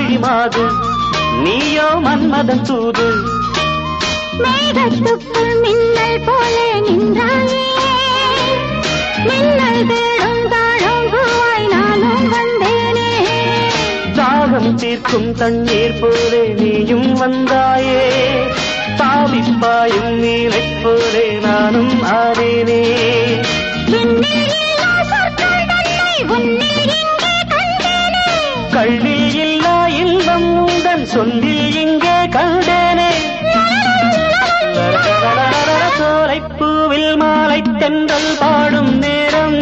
மார்கழி மாது நீயோ மன்மதன் தூது மேகத்துக்குள் மின்னல் போலே நின்றாயே மின்னல் தேடும் தாழம் பூவாய் நானும் வந்தேனே தாகம் தீர்க்கும் தண்ணீர் போலே நீயும் வந்தாயே தாவிப்பாயும் நீலைப் போலே நானும் ஆனேனே கள்ளில் இல்லா இன்பம் உந்தன் சொல்லில் இங்கே கண்டேனே சோலைப்பூவில் மாலை தென்றல் பாடும் நேரம்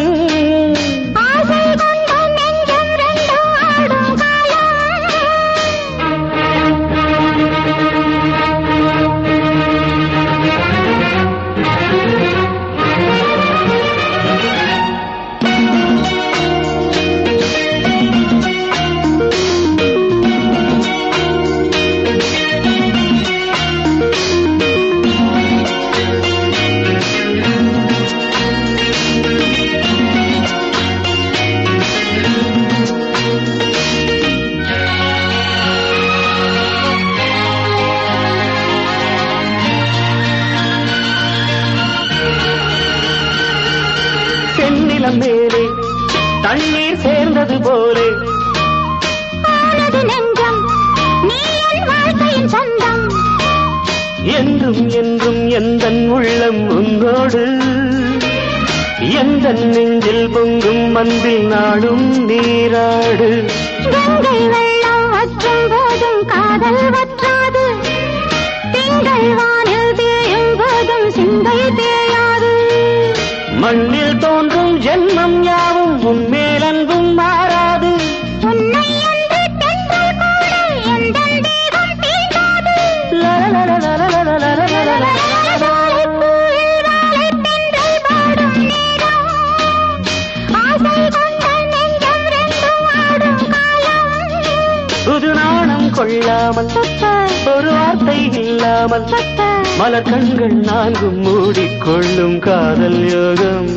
மேலே தண்ணீர் சேர்ந்தது போலே நெஞ்சம் நீ என் வாழ்க்கையின் சொந்தம் என்றும் என்றும் எந்தன் உள்ளம் உன்னோடு எந்த நெஞ்சில் பொங்கும் அன்பில் நாடும் நீராடு கங்கை வெள்ளம் வற்றும் போதும் காதல் வற்றாது திங்கள் வானில் தேயும் போதும் சிந்தை தேயாது மண்ணில் தோன்றும் ஜென்மம் யாவும் உன்மேல் அன்பும் மாறாது உன்னை அன்று தென்றல் கூட எந்தன் தேகம் தீண்டாது வாழைப்பூவில் வாழைத் தென்றல் பாடும் நேரம் ஆசை கொண்ட நெஞ்சம் ரெண்டும் ஆடும் காலம் புது நாணம் கொள்ளாமல் ஒரு வார்த்தை இல்லாமல் மலர் கண்கள் நான்கும் மூடிக்கொள்ளும் காதல் யோகம்